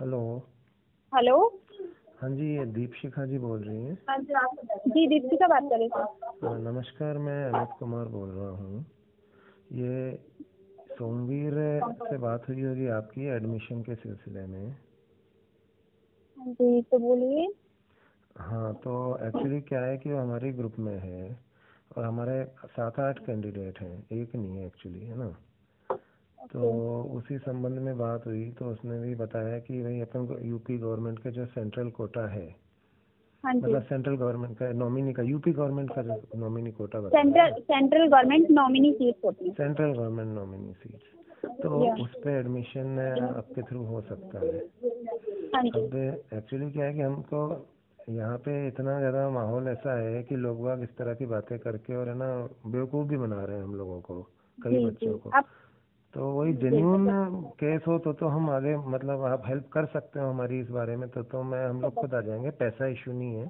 Hello. Hello. हाँ जी, ये दीपशिखा जी बोल रही हैं? जी दीप्तिका बात कर रही थी। नमस्कार, मैं अमित कुमार बोल रहा हूँ। ये सोमवीर से बात हुई होगी आपकी एडमिशन के सिलसिले में। जी तो बोलिए। हाँ, तो एक्चुअली क्या है कि वो हमारे ग्रुप में है और हमारे 7-8 कैंडिडेट हैं, एक नहीं है एक्चुअली, है ना। तो उसी संबंध में बात हुई तो उसने भी बताया कि भाई अपन को यूपी गवर्नमेंट के जो सेंट्रल कोटा है, हाँ जी। मतलब सेंट्रल गवर्नमेंट का नॉमिनी का, यूपी गवर्नमेंट का जो नॉमिनी कोटा बताया है, सेंट्रल गवर्नमेंट नॉमिनी सीट होती है। सेंट्रल गवर्नमेंट नॉमिनी सीट, तो उस पे एडमिशन आपके थ्रू हो सकता है। हाँ जी। अब एक्चुअली क्या है कि हमको यहाँ पे इतना ज़्यादा माहौल ऐसा है कि लोग बाग इस तरह की बातें करके और है ना बेवकूफ़ भी बना रहे हैं हम लोगों को, कई जी बच्चों जी को। आप तो वही जेन्यून केस हो तो हम आगे, मतलब आप हेल्प कर सकते हो हमारी इस बारे में, तो हम लोग खुद आ जाएंगे, पैसा इशू नहीं है,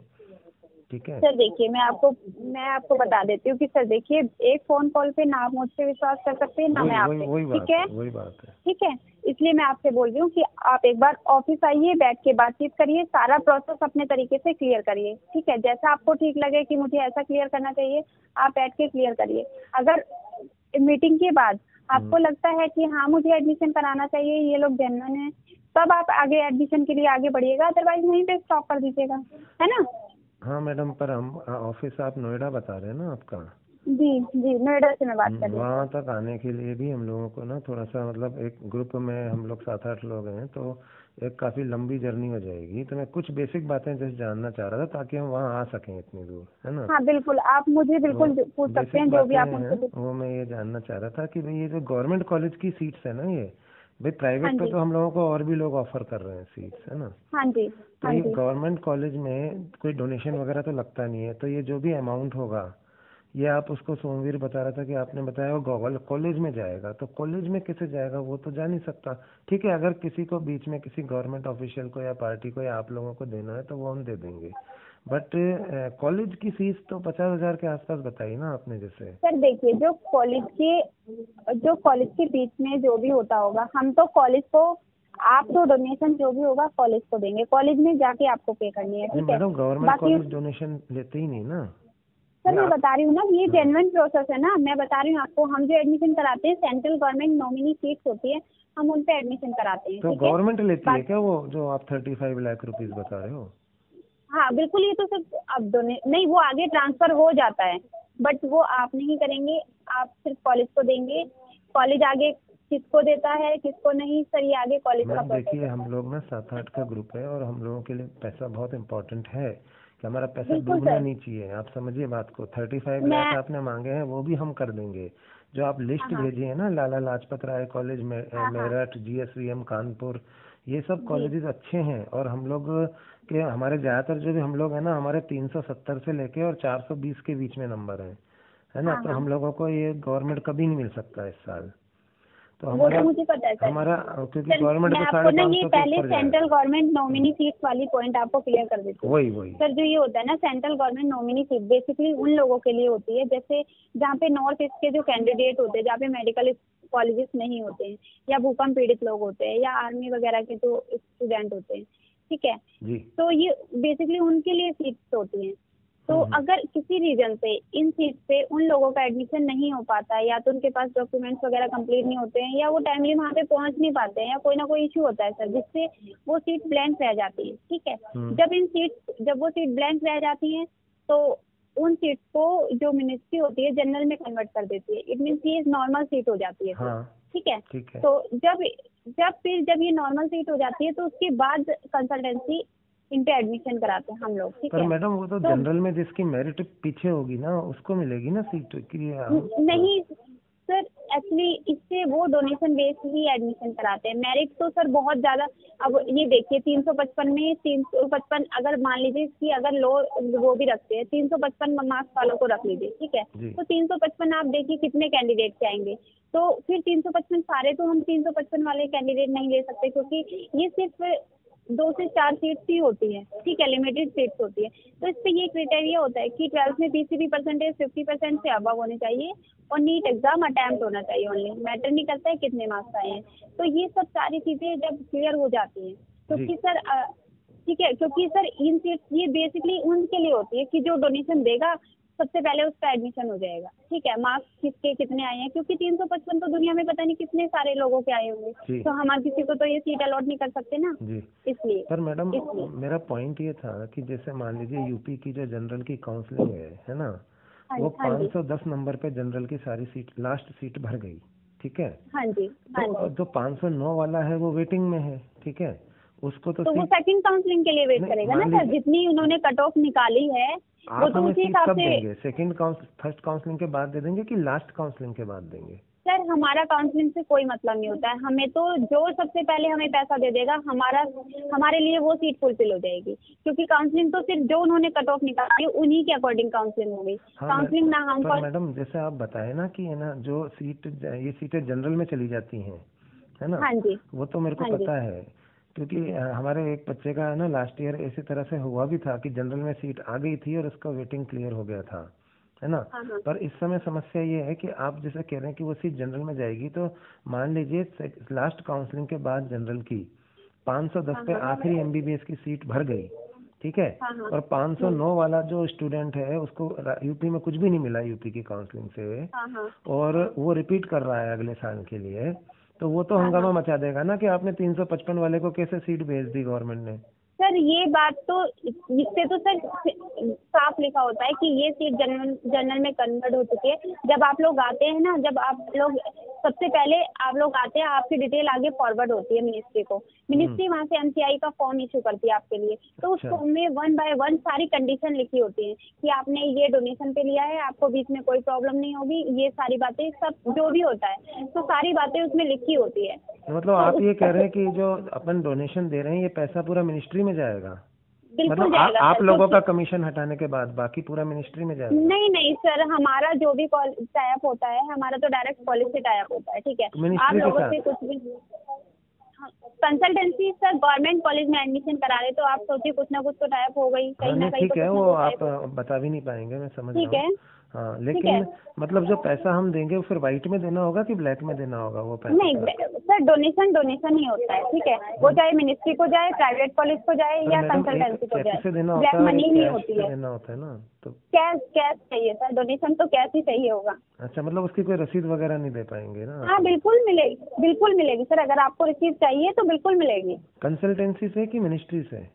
ठीक है। सर देखिए, मैं आपको बता देती हूँ कि सर देखिए, एक फोन कॉल पे ना आप मुझ पे विश्वास कर सकते हैं ना मैं आप पे, ठीक है। वही बात है। ठीक है, इसलिए मैं आपसे बोल रही हूँ कि आप एक बार ऑफिस आइए, बैठ के बातचीत करिए, सारा प्रोसेस अपने तरीके से क्लियर करिए, ठीक है। जैसा आपको ठीक लगे कि मुझे ऐसा क्लियर करना चाहिए, आप बैठ के क्लियर करिए। अगर मीटिंग के बाद आपको लगता है कि हाँ मुझे एडमिशन कराना चाहिए, ये लोग जेन्युइन है, तब आप आगे एडमिशन के लिए आगे बढ़िएगा, अदरवाइज वहीं पे स्टॉप कर दीजिएगा, है ना। हाँ मैडम, पर हम ऑफिस आप नोएडा बता रहे हैं ना आपका? जी जी, नोएडा से मैं बात कर रही हूँ। वहाँ तक आने के लिए भी हम लोगों को ना थोड़ा सा, मतलब एक ग्रुप में हम लोग 7-8 लोग हैं, तो एक काफ़ी लंबी जर्नी हो जाएगी। तो मैं कुछ बेसिक बातें जैसे जानना चाह रहा था ताकि हम वहाँ आ सकें इतनी दूर, है ना। हाँ बिल्कुल, आप मुझे बिल्कुल तो पूछ सकते बेसिक हैं जो भी बातें आप हैं, हमसे। वो मैं ये जानना चाह रहा था कि भाई ये जो गवर्नमेंट कॉलेज की सीट्स है ना, ये भाई हाँ प्राइवेट पे जी। तो हम लोगों को और भी लोग ऑफर कर रहे हैं सीट्स, है ना। हाँ जी। तो हाँ ये जी। गवर्नमेंट कॉलेज में कोई डोनेशन वगैरह तो लगता नहीं है, तो ये जो भी अमाउंट होगा, ये आप उसको, सोमवीर बता रहा था कि आपने बताया वो गवर्नमेंट कॉलेज में जाएगा, तो कॉलेज में कैसे जाएगा वो तो जा नहीं सकता। ठीक है, अगर किसी को बीच में किसी गवर्नमेंट ऑफिशियल को या पार्टी को या आप लोगों को देना है तो वो हम दे देंगे, बट कॉलेज की फीस तो 50,000 के आसपास बताई ना आपने जैसे। सर देखिए, जो कॉलेज के बीच में जो भी होता होगा, हम तो कॉलेज को, आप तो डोनेशन जो भी होगा कॉलेज को देंगे, कॉलेज में जाके आपको पे करनी है, नहीं ठीक है। मैडम, गवर्नमेंट बाकी कॉलेज डोनेशन लेते ही नहीं ना। सर ये मैं आप, बता रही हूँ ना, ये हाँ, जेन्युइन प्रोसेस है ना, मैं बता रही हूँ आपको, हम जो एडमिशन कराते हैं सेंट्रल गवर्नमेंट नॉमिनी सीट्स होती है, हम उन पे एडमिशन कराते हैं, तो ठीक है। गवर्नमेंट लेती है बाकी क्या वो जो आप 35 लाख रुपीस बता रहे हो? हाँ बिल्कुल, ये तो सिर्फ अब नहीं, वो आगे ट्रांसफर हो जाता है, बट वो आप नहीं करेंगे, आप सिर्फ कॉलेज को देंगे। कॉलेज आगे किसको देता है किसको नहीं, सर ये आगे कॉलेज का मैम प्रोसेस देखिए, है। हम लोग ना 7-8 का ग्रुप है और हम लोगों के लिए पैसा बहुत इम्पोर्टेंट है कि हमारा पैसा बिल्कुल डूबना सर। नहीं चाहिए, आप समझिए बात को। 35 लाख मैं आपने मांगे हैं वो भी हम कर देंगे। जो आप हाँ लिस्ट हाँ भेजी है ना, लाला लाजपत राय कॉलेज में, हाँ हाँ मेरठ, GSVM कानपुर, ये सब जी कॉलेजेस अच्छे हैं और हम लोग के, हमारे ज़्यादातर जो भी हम लोग हैं ना, हमारे 370 से लेके और 420 के बीच में नंबर हैं, है ना। हाँ तो हाँ, हम लोगों को ये गवर्नमेंट कभी नहीं मिल सकता इस साल, तो वो तो हमारा मुझे पता है सर। हमारा क्योंकि सर गवर्नमेंट मैं को आपको साढ़े ना पाँच ये सौ के पहले ऊपर सेंट्रल जाएगा। गवर्नमेंट नॉमिनी सीट्स वाली पॉइंट आपको क्लियर कर देती हूँ। वही सर जो ये होता है ना, central government nominee seat basically उन लोगों के लिए होती है, जैसे जहाँ पे नॉर्थ ईस्ट के जो कैंडिडेट होते हैं, जहाँ पे मेडिकल कॉलेजेस नहीं होते हैं, या भूकंप पीड़ित लोग होते हैं, या आर्मी वगैरह के जो स्टूडेंट होते हैं, ठीक है। जी। तो ये बेसिकली उनके लिए सीट्स होती हैं। तो अगर किसी रीजन से इन सीट पे उन लोगों का एडमिशन नहीं हो पाता है, या तो उनके पास डॉक्यूमेंट्स वगैरह कंप्लीट नहीं होते हैं, या वो टाइमली वहाँ पे पहुँच नहीं पाते हैं, या कोई ना कोई इशू होता है सर, जिससे वो सीट ब्लैंक रह जाती है, ठीक है। जब वो सीट ब्लैंक रह जाती है, तो उन सीट को जो मिनिस्ट्री होती है जनरल में कन्वर्ट कर देती है, इट मीन्स ये नॉर्मल सीट हो जाती है फिर, हाँ ठीक है। ठीक है। तो जब ये नॉर्मल सीट हो जाती है, तो उसके बाद कंसल्टेंसी इन पे एडमिशन कराते हैं हम लोग, ठीक पर है। मैडम वो तो तो जनरल में जिसकी मेरिट पीछे होगी ना उसको मिलेगी ना सीट की नहीं सर, एक्चुअली इससे वो डोनेशन बेस्ड ही एडमिशन कराते हैं, मेरिट तो सर बहुत ज़्यादा। अब ये देखिए, 355 में 355, अगर मान लीजिए कि अगर लो वो भी रखते हैं, 355 मार्क्स वालों को रख लीजिए, ठीक है। जी। तो 355 आप देखिए कितने कैंडिडेट आएंगे, तो फिर 355 सारे तो हम 355 वाले कैंडिडेट नहीं ले सकते, क्योंकि ये सिर्फ 2 से 4 सीट्स ही होती है, ठीक है, लिमिटेड सीट्स होती है। तो इस पे ये क्राइटेरिया होता है कि 12th में PCB परसेंटेज 50% से अबव होने चाहिए, और नीट एग्जाम अटेम्प्ट होना चाहिए, ओनली मैटर नहीं करता है कितने मार्क्स आए हैं। तो ये सब सारी चीजें जब क्लियर हो जाती हैं, क्योंकि सर ठीक है, क्योंकि सर इन सीट्स ये बेसिकली उनके लिए होती है कि जो डोनेशन देगा सबसे पहले उसका एडमिशन हो जाएगा। ठीक है, मार्क्स किसके कितने आए हैं, क्योंकि 355 तो दुनिया में पता नहीं कितने सारे लोगों के आए होंगे, तो हम किसी को तो ये सीट अलॉट नहीं कर सकते ना जी। इसलिए। पर मैडम मेरा पॉइंट ये था कि जैसे मान लीजिए यूपी की जो जनरल की काउंसलिंग है ना, वो 510 नंबर पे जनरल की सारी सीट लास्ट सीट भर गई। ठीक है, हाँ जी, हाँ तो जी। जो 509 वाला है वो वेटिंग में है। ठीक है, उसको तो वो सेकंड काउंसलिंग के लिए वेट करेगा ना सर, जितनी उन्होंने कट ऑफ निकाली है वो तो उसी हिसाब से देंगे। सेकंड फर्स्ट काउंसलिंग के बाद दे देंगे कि लास्ट काउंसलिंग के बाद देंगे? सर हमारा काउंसलिंग से कोई मतलब नहीं होता है, हमें तो जो सबसे पहले हमें पैसा दे देगा हमारे लिए वो सीट फुलफिल हो जाएगी, क्योंकि काउंसलिंग तो सिर्फ जो उन्होंने कट ऑफ निकाली उन्हीं के अकॉर्डिंग काउंसलिंग होगी। काउंसलिंग ना हम पर मैडम जैसे आप बताए ना कि है ना, जो ये सीटें जनरल में चली जाती हैं, है ना? हाँ जी, वो तो मेरे को पता है, क्योंकि हमारे एक बच्चे का है ना लास्ट ईयर इसी तरह से हुआ भी था कि जनरल में सीट आ गई थी और उसका वेटिंग क्लियर हो गया था, है ना? पर इस समय समस्या ये है कि आप जैसे कह रहे हैं कि वो सीट जनरल में जाएगी, तो मान लीजिए लास्ट काउंसलिंग के बाद जनरल की 510 पे आखिरी एमबीबीएस की सीट भर गई। ठीक है, और 509 वाला जो स्टूडेंट है उसको यूपी में कुछ भी नहीं मिला यूपी की काउंसलिंग से, और वो रिपीट कर रहा है अगले साल के लिए, तो वो तो हंगामा मचा देगा ना कि आपने 355 वाले को कैसे सीट भेज दी गवर्नमेंट ने। सर ये बात तो इससे तो सर साफ लिखा होता है कि ये सीट जनरल में कन्वर्ट हो चुकी है। जब आप लोग आते हैं ना, जब आप लोग सबसे पहले आप लोग आते हैं, आपकी डिटेल आगे फॉरवर्ड होती है मिनिस्ट्री को, मिनिस्ट्री वहाँ से एमसीआई का फॉर्म इशू करती है आपके लिए, तो उस फॉर्म में 1 बाय 1 सारी कंडीशन लिखी होती है कि आपने ये डोनेशन पे लिया है, आपको बीच में कोई प्रॉब्लम नहीं होगी, ये सारी बातें सब जो भी होता है तो सारी बातें उसमें लिखी होती है। मतलब आप ये कह रहे हैं कि जो अपन डोनेशन दे रहे हैं ये पैसा पूरा मिनिस्ट्री में जाएगा? मतलब आप लोगों का कमीशन हटाने के बाद बाकी पूरा मिनिस्ट्री में जाएगा? नहीं सर, हमारा जो भी टाइप होता है हमारा तो डायरेक्ट कॉलेज से टाइप होता है। ठीक है, आप लोगों से कुछ भी कंसल्टेंसी सर गवर्नमेंट कॉलेज में एडमिशन करा रहे तो आप सोचिए कुछ ना कुछ तो टाइप हो गई कहीं ना कहीं। ठीक है, वो आप बता भी नहीं पाएंगे, मैं समझ रहा हूँ। हाँ, लेकिन मतलब जो पैसा हम देंगे वो फिर व्हाइट में देना होगा कि ब्लैक में देना होगा वो पैसा? नहीं सर, डोनेशन ही होता है। ठीक है, वो चाहे मिनिस्ट्री को जाए, प्राइवेट कॉलेज को जाए या कंसल्टेंसी को जाए, ब्लैक मनी नहीं होती है, देना होता है ना। तो कैश चाहिए सर, डोनेशन तो कैश ही चाहिए होगा। अच्छा, मतलब उसकी कोई रसीद वगैरह नहीं दे पाएंगे ना? हाँ बिल्कुल मिलेगी सर, अगर आपको रसीद चाहिए तो बिल्कुल मिलेगी। कंसल्टेंसी से कि मिनिस्ट्री से?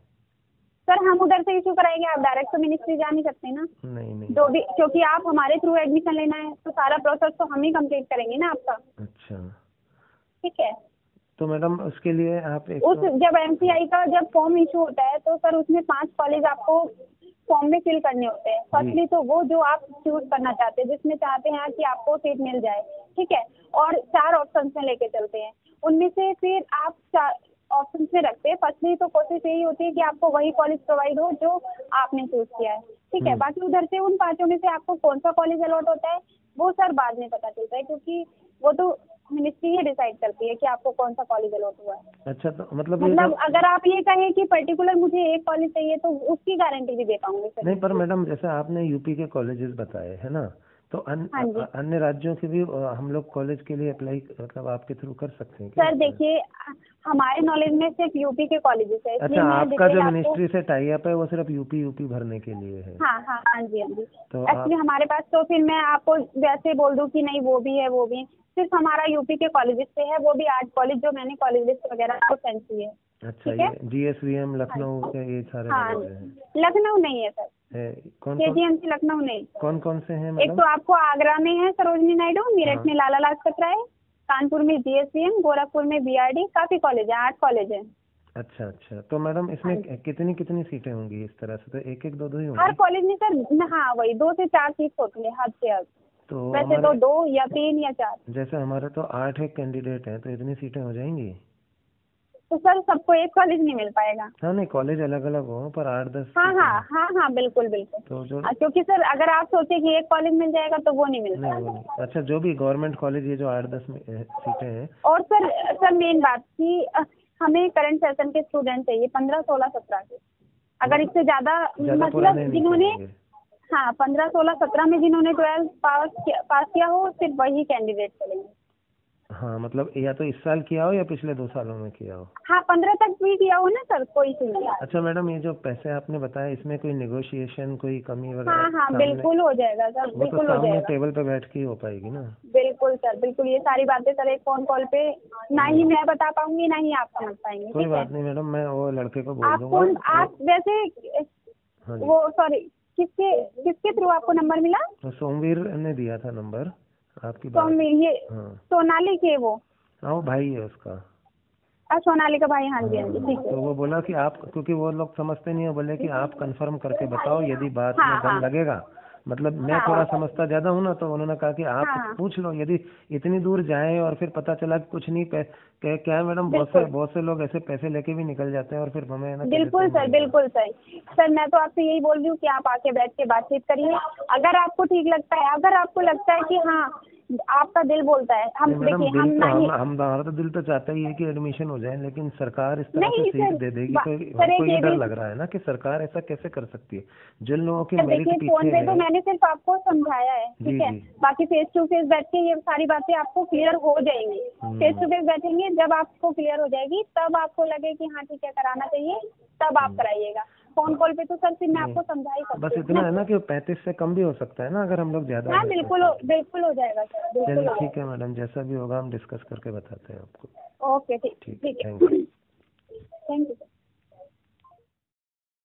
सर हम उधर से इशू कराएंगे, आप डायरेक्ट तो मिनिस्ट्री जा नहीं सकते ना। नहीं जो भी, क्योंकि आप हमारे थ्रू एडमिशन लेना है तो सारा प्रोसेस तो हम ही कंप्लीट करेंगे ना आपका। अच्छा, ठीक है, तो मैडम उसके लिए आप जब एमसीआई का जब फॉर्म इशू होता है तो सर उसमें 5 कॉलेज आपको फॉर्म में फिल करने होते हैं। फर्स्टली तो वो जो आप चूज करना चाहते हैं, जिसमें चाहते हैं कि आपको सीट मिल जाए। ठीक है, और 4 ऑप्शन में लेके चलते हैं, उनमें से फिर आप 4 ऑप्शन में रखते हैं। फर्स्टली तो कोशिश यही होती है कि आपको वही कॉलेज प्रोवाइड हो जो आपने चूज किया है। ठीक है, बाकी उधर से उन 5 में से आपको कौन सा कॉलेज अलॉट होता है वो सर बाद में पता चलता है, क्योंकि वो तो मिनिस्ट्री ही डिसाइड करती है कि आपको कौन सा कॉलेज अलॉट हुआ है। अच्छा, तो मतलब अगर आप ये कहें कि पर्टिकुलर मुझे एक कॉलेज चाहिए तो उसकी गारंटी भी दे पाऊंगी सर। नहीं, पर मैडम जैसे आपने यूपी के कॉलेजेस बताए है ना, तो अन्य राज्यों के भी हम लोग कॉलेज के लिए अप्लाई मतलब आपके थ्रू कर सकते हैं क्या? सर देखिए, हमारे नॉलेज में सिर्फ यूपी के कॉलेजेस है। अच्छा, आपका जो मिनिस्ट्री से टाई अप है वो सिर्फ यूपी भरने के लिए है? हाँ जी। तो एक्चुअली हमारे पास तो फिर मैं आपको वैसे बोल दूं कि नहीं वो भी है, सिर्फ हमारा यूपी के कॉलेजेस से है, वो भी 8 कॉलेज जो मैंने कॉलेज लिस्ट वगैरह आपको सेंड की है। अच्छा, ये GSVM लखनऊ के ये सारे हैं? लखनऊ नहीं है सर, KGMC लखनऊ नहीं। कौन से हैं? एक तो आपको आगरा में है सरोजनी नायडू, मेरठ में लाला लाजपत राय, कानपुर में GSVM, गोरखपुर में BRD, काफी कॉलेज है, 8 कॉलेज है। अच्छा, तो मैडम इसमें कितनी सीटें होंगी इस तरह से? तो एक दो ही होंगी हर कॉलेज में सर? हाँ वही 2 से 4 सीट होती है हद से हद। तो वैसे तो 2 या 3 या 4। जैसे हमारे तो 8 कैंडिडेट हैं, तो इतनी सीटें हो जाएंगी? तो सर सबको एक कॉलेज नहीं मिल पाएगा। हाँ, नहीं कॉलेज अलग अलग हो पर 8-10। हाँ बिल्कुल। तो क्योंकि सर अगर आप सोचे कि एक कॉलेज मिल जाएगा तो वो नहीं मिलता। नहीं। अच्छा, जो भी गवर्नमेंट कॉलेज ये जो 8-10 सीटें हैं। और सर मेन बात की हमें करंट सेशन के स्टूडेंट चाहिए 15, 16, 17 के। अगर इससे ज्यादा मतलब जिन्होंने 15, 16, 17 में जिन्होंने 12 पास किया हो सिर्फ वही कैंडिडेट चलेंगे। हाँ मतलब या तो इस साल किया हो या पिछले 2 सालों में किया हो। हाँ 15 तक भी किया हो ना सर, कोई इशू नहीं है। अच्छा मैडम, ये जो पैसे आपने बताया इसमें कोई नेगोशिएशन, कोई कमी वगैरह हाँ हाँ सामने, बिल्कुल हो जाएगा सर, वो तो बिल्कुल हो सामने जाएगा। टेबल पे बैठ के ही हो पाएगी ना। बिल्कुल सर, बिल्कुल ये सारी बातें सर एक फोन कॉल पे ना ही मैं बता पाऊंगी ना ही आप समझ पाएंगे। कोई ठीक है, बात नहीं मैडम, मैं वो लड़के को बोल आप दूंगा। आप वैसे हाँ जी। वो सॉरी किसके किसके थ्रू आपको नंबर मिला? तो सोमवीर ने दिया था नंबर, आपकी बात। ये हाँ सोनाली के वो हाँ, वो भाई है उसका। सोनाली का भाई, हाँ जी हाँ जी ठीक है। तो वो बोला कि आप, क्योंकि वो लोग समझते नहीं है, बोले कि आप कंफर्म करके बताओ, यदि बात हाँ में दम हाँ लगेगा। मतलब मैं हाँ थोड़ा समझता ज्यादा हूँ ना, तो उन्होंने कहा कि आप हाँ पूछ लो, यदि इतनी दूर जाए और फिर पता चला कि कुछ नहीं क्या है मैडम, बिल्कुल बहुत से लोग ऐसे पैसे लेके भी निकल जाते हैं और फिर हमें ना बिल्कुल सर, बिल्कुल सही सर। मैं तो आपसे यही बोल रही हूँ कि आप आके बैठ के बातचीत करिए। अगर आपको ठीक लगता है, अगर आपको लगता है कि हाँ आपका दिल बोलता है, हम मैडम देखिए दिल हम तो नहीं हमारा तो दिल तो चाहता ही है कि एडमिशन हो जाए, लेकिन सरकार इस तरह से नहीं सीट सर दे देगी तो सर हमको एक ये ये डर भी लग रहा है ना कि सरकार ऐसा कैसे कर सकती है, जिन लोगों की सर मेरिट देखिए, फोन पीछे पे तो है। मैंने सिर्फ आपको समझाया है, जी ठीक है। जी। बाकी फेस टू फेस बैठ के ये सारी बातें आपको क्लियर हो जाएंगी। फेस टू फेस बैठेंगे, जब आपको क्लियर हो जाएगी तब आपको लगे कि हाँ ठीक है कराना चाहिए, तब आप कराइएगा। फोन कॉल पे तो सर फिर मैं आपको समझा ही बस सकती हूँ इतना है ना कि 35 से कम भी हो सकता है ना, अगर हम लोग ज्यादा हाँ हैं तो। बिल्कुल हो जाएगा सर, बिल्कुल चलिए हो ठीक है जाएगा। मैडम, जैसा भी होगा हम डिस्कस करके बताते हैं आपको। ओके ठीक ठीक है, ठीक थैंक यू। है। Thank you.